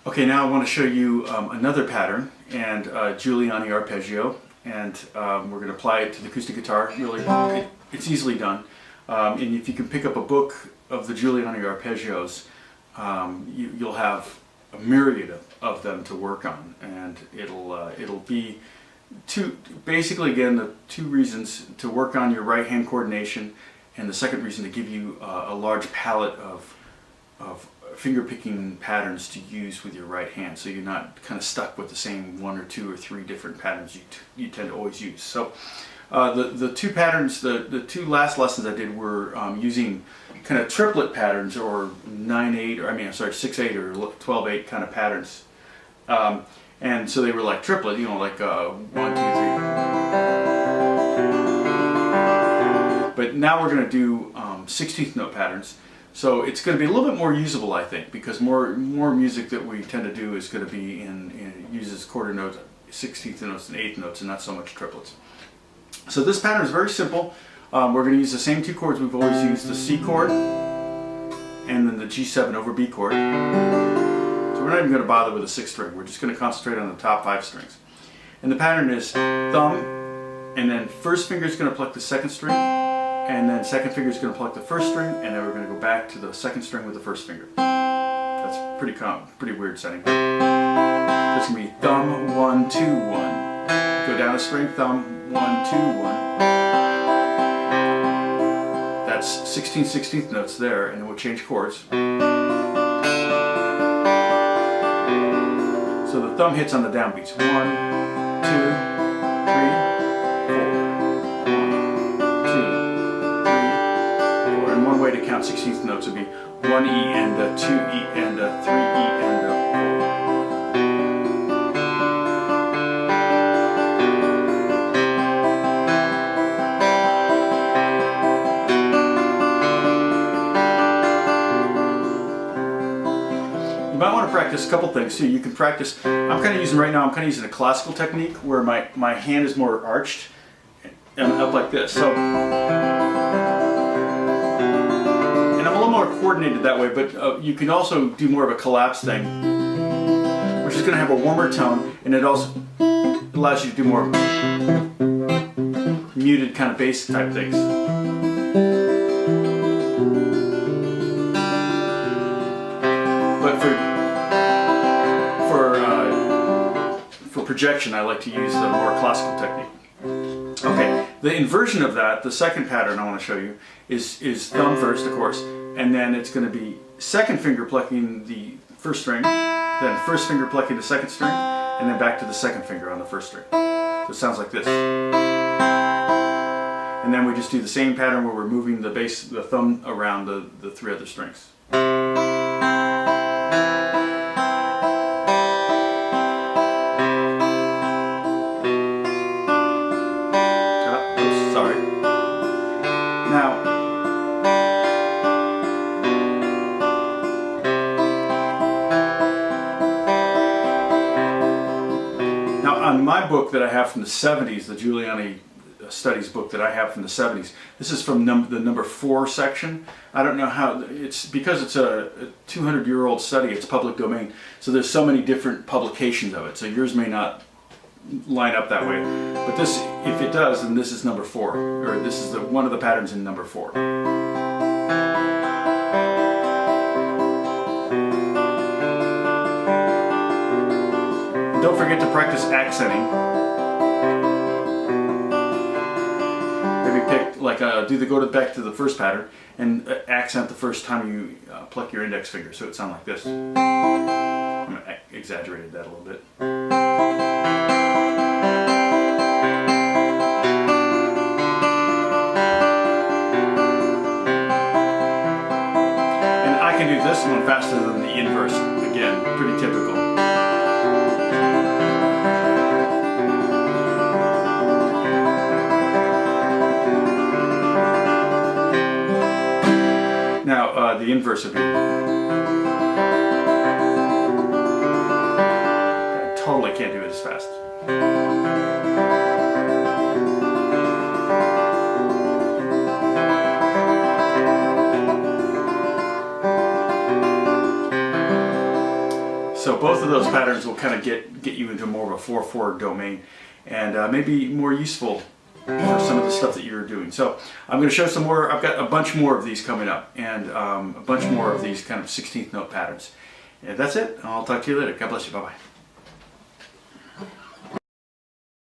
Okay, now I want to show you another pattern, and Giuliani arpeggio, and we're going to apply it to the acoustic guitar. Really, it's easily done. And if you can pick up a book of the Giuliani arpeggios, you'll have a myriad of them to work on, and it'll be basically again the two reasons to work on your right hand coordination, and the second reason to give you a large palette of finger picking patterns to use with your right hand, so you're not kind of stuck with the same one or two or three different patterns you tend to always use. So the two patterns, the two last lessons I did were using kind of triplet patterns, or 9/8, or 6/8 or 12/8 kind of patterns. And so they were like triplet, like 1, 2, 3. But now we're going to do 16th note patterns. So it's going to be a little bit more usable, I think, because more music that we tend to do is going to be uses quarter notes, 16th notes, and 8th notes, and not so much triplets. So this pattern is very simple. We're going to use the same two chords we've always used: the C chord and then the G7 over B chord. So we're not even going to bother with the 6th string. We're just going to concentrate on the top 5 strings. And the pattern is thumb, and then first finger is going to pluck the 2nd string, and then second finger is going to pluck the 1st string, and then we're going to go back to the 2nd string with the 1st finger. That's pretty weird setting. It's going to be thumb 1, 2, 1. Go down a string, thumb 1, 2, 1. That's 16 16th notes there, and then we'll change chords. So the thumb hits on the downbeats. 1, 2, 3, 4. 1, 2, 3, 4. And one way to count 16th notes would be 1 E and a 2 E and a 3 E and a 4. You might want to practice a couple things too. You can practice, I'm kind of using a classical technique where my hand is more arched and up like this. So, and I'm a little more coordinated that way, but you can also do more of a collapse thing, which is going to have a warmer tone, and it also allows you to do more muted kind of bass type things. But for projection, I like to use the more classical technique. Okay, the inversion of that, the second pattern I want to show you, is thumb first, of course, and then it's going to be second finger plucking the 1st string, then 1st finger plucking the 2nd string, and then back to the 2nd finger on the 1st string. So it sounds like this. And then we just do the same pattern where we're moving the thumb around the 3 other strings. On my book that I have from the 70s, the Giuliani studies book that I have from the 70s, this is from the number 4 section. I don't know how, it's because it's a 200-year-old study, it's public domain, so there's so many different publications of it, so yours may not line up that way. But this, if it does, then this is number 4, or this is one of the patterns in number 4. Don't forget to practice accenting. Maybe pick, go back to the first pattern and accent the first time you pluck your index finger, so it sounds like this. I exaggerated that a little bit. And I can do this one faster than the inverse. Again, pretty typical. Now, the inverse would be... I totally can't do it as fast. So both of those patterns will kind of get you into more of a 4/4 domain, and maybe more useful for some of the stuff that you're doing. So I'm going to show some more. I've got a bunch more of these coming up, and a bunch more of these kind of 16th note patterns. And that's it. I'll talk to you later. God bless you. Bye-bye.